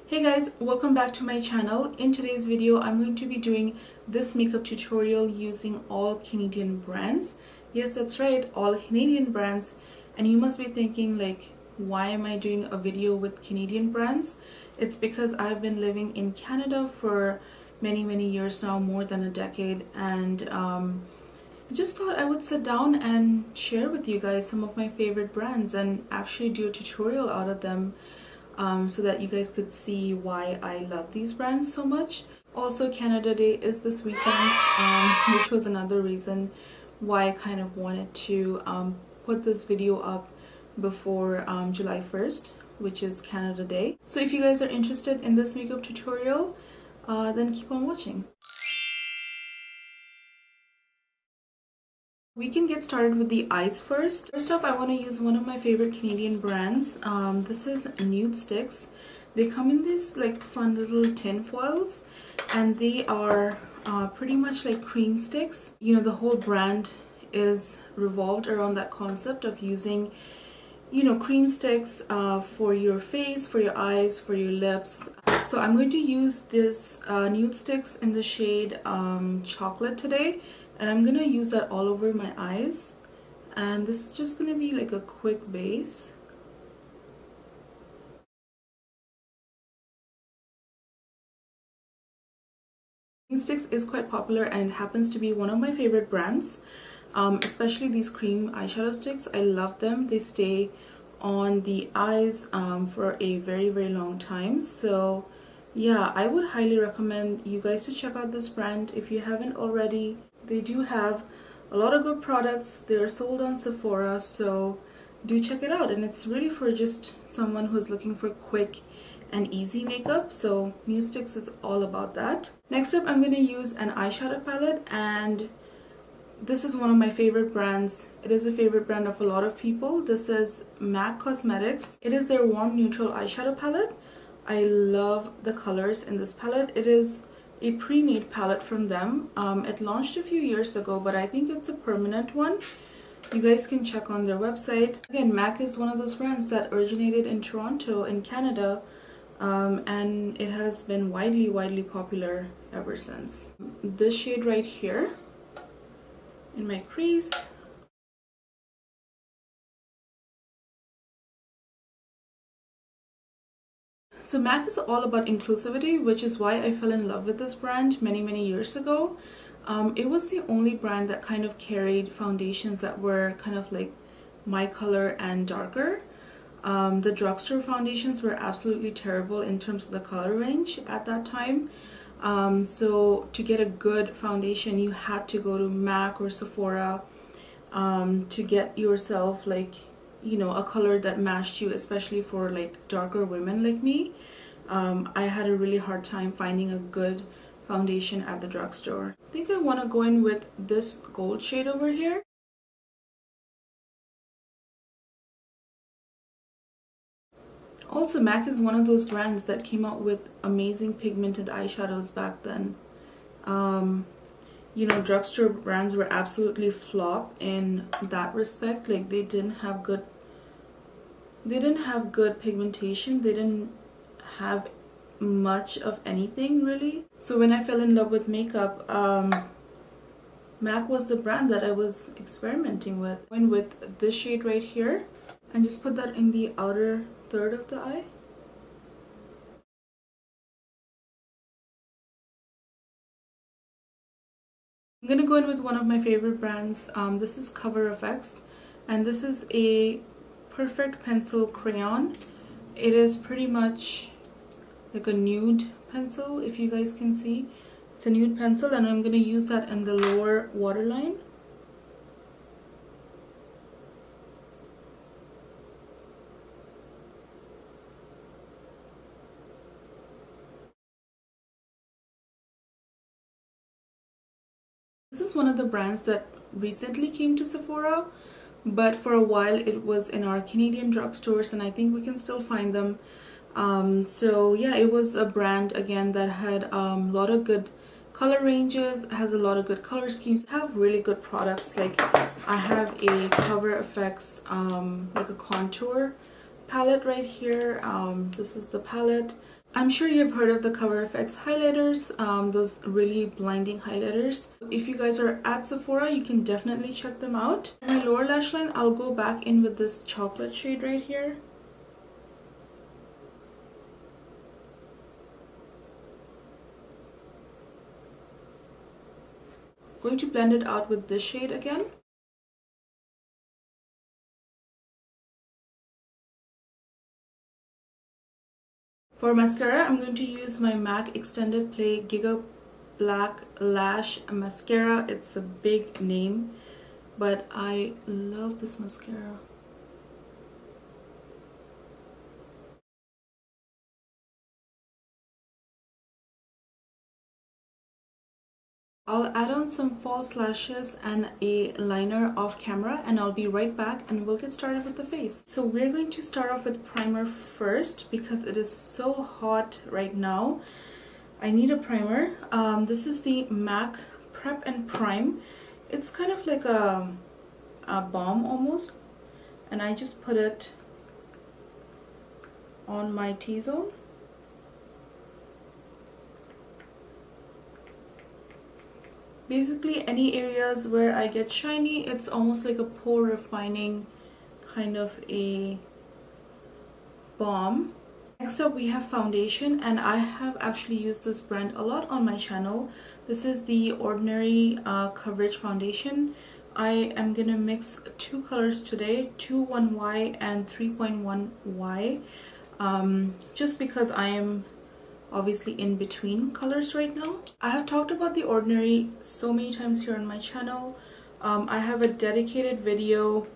Hey guys, welcome back to my channel. In today's video, I'm going to be doing this makeup tutorial using all Canadian brands. Yes, that's right, all Canadian brands. And you must be thinking like, why am I doing a video with Canadian brands? It's because I've been living in Canada for many years now, more than a decade, and I just thought I would sit down and share with you guys some of my favorite brands and actually do a tutorial out of them. So that you guys could see why I love these brands so much. Also, Canada Day is this weekend, which was another reason why I kind of wanted to put this video up before July 1st, which is Canada Day. So if you guys are interested in this makeup tutorial, then keep on watching. We can get started with the eyes first. First off, I want to use one of my favorite Canadian brands. This is Nudestix. They come in these like fun little tin foils, and they are pretty much like cream sticks. You know, the whole brand is revolved around that concept of using, you know, cream sticks for your face, for your eyes, for your lips. So I'm going to use this Nudestix in the shade Chocolate today. And I'm gonna use that all over my eyes, and this is just gonna be like a quick base. Nudestix is quite popular and it happens to be one of my favorite brands, especially these cream eyeshadow sticks. I love them. They stay on the eyes for a very long time. So yeah, I would highly recommend you guys to check out this brand if you haven't already. They do have a lot of good products. They're sold on Sephora, so do check it out. And it's really for just someone who's looking for quick and easy makeup. So Nudestix is all about that. Next up, I'm going to use an eyeshadow palette, and this is one of my favorite brands. It is a favorite brand of a lot of people. This is MAC Cosmetics. It is their warm neutral eyeshadow palette. I love the colors in this palette. It is a pre-made palette from them. It launched a few years ago, but I think it's a permanent one. You guys can check on their website. Again, MAC is one of those brands that originated in Toronto in Canada, and it has been widely popular ever since. This shade right here in my crease. So MAC is all about inclusivity, which is why I fell in love with this brand many years ago. It was the only brand that kind of carried foundations that were kind of like my color and darker. The drugstore foundations were absolutely terrible in terms of the color range at that time. So to get a good foundation, you had to go to MAC or Sephora to get yourself like, you know, a color that matched you, especially for like darker women like me. I had a really hard time finding a good foundation at the drugstore. I think I want to go in with this gold shade over here. Also, MAC is one of those brands that came out with amazing pigmented eyeshadows back then. You know, drugstore brands were absolutely flop in that respect. Like they didn't have good pigmentation. They didn't have much of anything really. So when I fell in love with makeup, MAC was the brand that I was experimenting with. I went with this shade right here and just put that in the outer third of the eye. I'm gonna go in with one of my favorite brands. This is Coverfx, and this is a perfect pencil crayon. It is pretty much like a nude pencil, if you guys can see. It's a nude pencil, and I'm gonna use that in the lower waterline. This is one of the brands that recently came to Sephora, but for a while it was in our Canadian drugstores, and I think we can still find them. So yeah, it was a brand again that had a lot of good color ranges, has a lot of good color schemes, have really good products. Like I have a Coverfx like a contour palette right here. This is the palette. I'm sure you've heard of the Coverfx highlighters, those really blinding highlighters. If you guys are at Sephora, you can definitely check them out. My lower lash line, I'll go back in with this chocolate shade right here. Going to blend it out with this shade again. For mascara, I'm going to use my MAC Extended Play Gigablack Lash Mascara. It's a big name, but I love this mascara. I'll add on some false lashes and a liner off camera, and I'll be right back and we'll get started with the face. So we're going to start off with primer first because it is so hot right now. I need a primer. This is the MAC Prep and Prime. It's kind of like a balm almost, and I just put it on my T-zone. Basically any areas where I get shiny, it's almost like a pore refining kind of a balm. Next up we have foundation, and I have actually used this brand a lot on my channel. This is the Ordinary Coverage Foundation. I am gonna mix two colors today, 2.1Y and 3.1Y, just because I am obviously in between colors right now. I have talked about the Ordinary so many times here on my channel. I have a dedicated video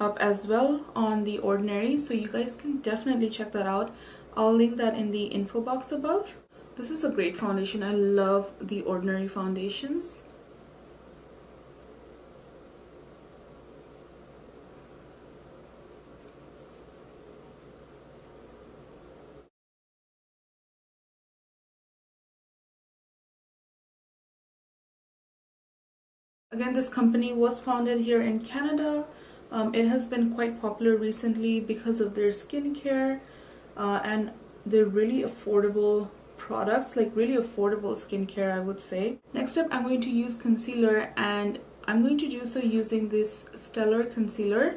up as well on the Ordinary, so you guys can definitely check that out. I'll link that in the info box above. This is a great foundation. I love the Ordinary foundations. Again, this company was founded here in Canada. It has been quite popular recently because of their skincare and they're really affordable products, like really affordable skincare, I would say. Next up, I'm going to use concealer, and I'm going to do so using this Stellar concealer.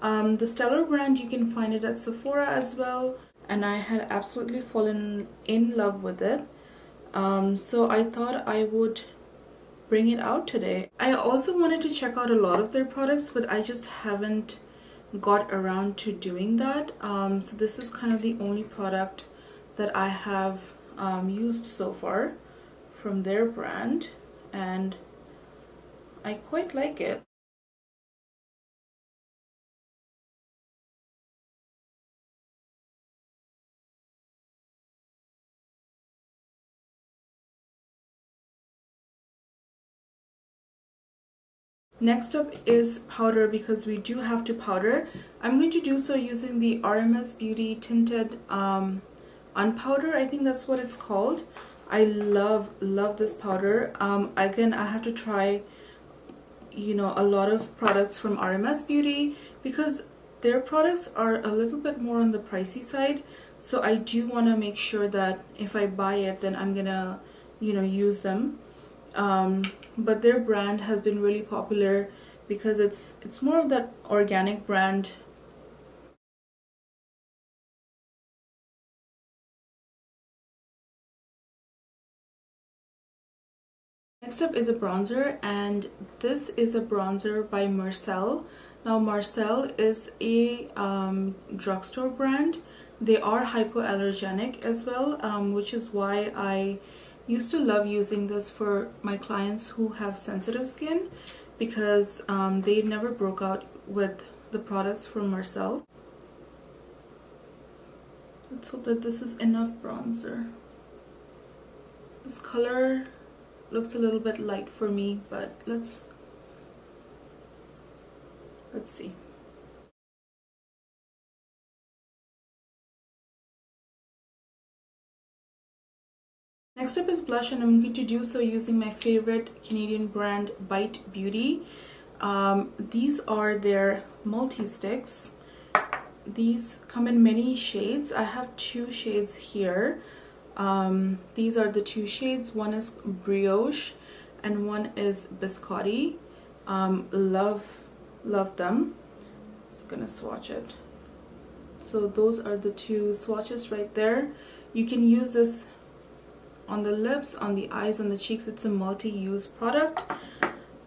The Stellar brand, you can find it at Sephora as well, and I had absolutely fallen in love with it. So I thought I would bring it out today. I also wanted to check out a lot of their products, but I just haven't got around to doing that. So this is kind of the only product that I have used so far from their brand, and I quite like it. Next up is powder, because we do have to powder. I'm going to do so using the RMS Beauty Tinted Unpowder. I think that's what it's called. I love this powder. Again, I have to try, you know, a lot of products from RMS Beauty because their products are a little bit more on the pricey side. So I do want to make sure that if I buy it, then I'm gonna, you know, use them. But their brand has been really popular because it's more of that organic brand. Next up is a bronzer, and this is a bronzer by Marcelle. Now Marcelle is a drugstore brand. They are hypoallergenic as well, which is why I used to love using this for my clients who have sensitive skin, because they never broke out with the products from Marcelle. Let's hope that this is enough bronzer. This color looks a little bit light for me, but let's see. Next up is blush, and I'm going to do so using my favorite Canadian brand, Bite Beauty. These are their MultiSticks. these come in many shades. I have 2 shades here. These are the 2 shades. One is Brioche and one is Biscotti. Love them. Just gonna swatch it. So those are the 2 swatches right there. You can use this on the lips, on the eyes, on the cheeks. It's a multi-use product.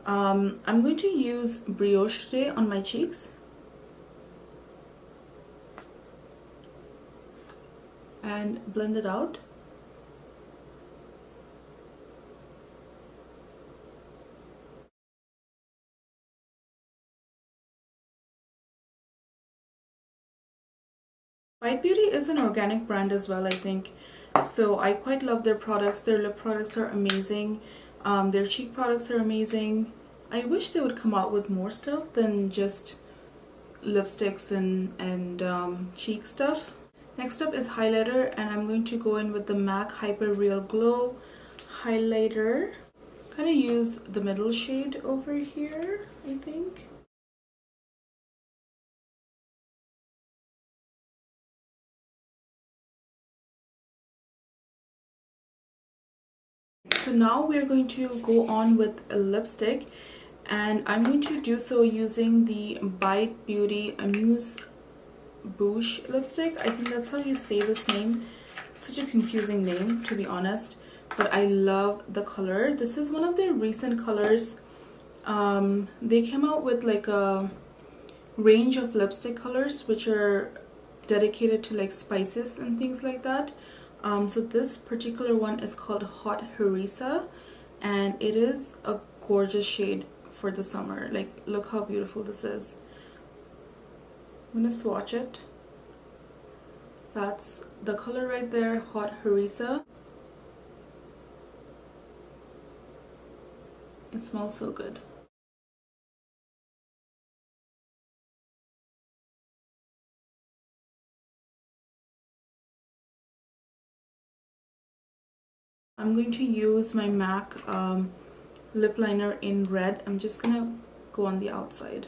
I'm going to use Brioche today on my cheeks. And blend it out. White Beauty is an organic brand as well, I think. So I quite love their products. Their lip products are amazing. Their cheek products are amazing. I wish they would come out with more stuff than just lipsticks and cheek stuff. Next up is highlighter, and I'm going to go in with the MAC Hyper Real Glow highlighter. Kind of use the middle shade over here, I think. So now we're going to go on with a lipstick, and I'm going to do so using the Bite Beauty Amuse Bouche lipstick. I think that's how you say this name. Such a confusing name, to be honest, but I love the color. This is one of their recent colors. They came out with like a range of lipstick colors which are dedicated to like spices and things like that. So this particular one is called Hot Harissa, and it is a gorgeous shade for the summer. Like, look how beautiful this is. I'm gonna swatch it. That's the color right there, Hot Harissa. It smells so good. I'm going to use my MAC lip liner in red. I'm just gonna go on the outside.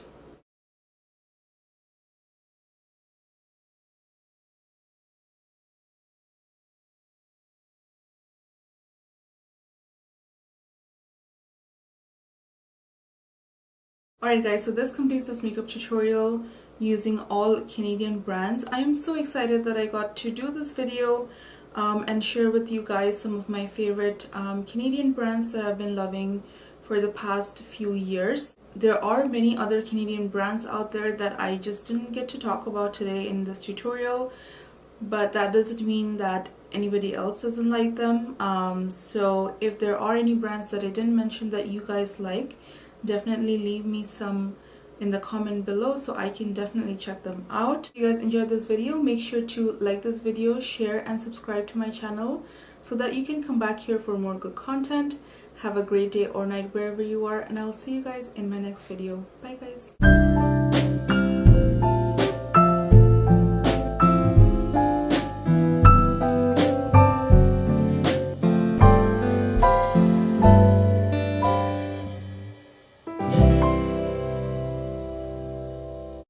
Alright guys, so this completes this makeup tutorial using all Canadian brands. I am so excited that I got to do this video and share with you guys some of my favorite Canadian brands that I've been loving for the past few years. There are many other Canadian brands out there that I just didn't get to talk about today in this tutorial, but that doesn't mean that anybody else doesn't like them. So if there are any brands that I didn't mention that you guys like, definitely leave me some in the comment below so I can definitely check them out. If you guys enjoyed this video, make sure to like this video, share and subscribe to my channel so that you can come back here for more good content. Have a great day or night wherever you are, and I'll see you guys in my next video. Bye guys.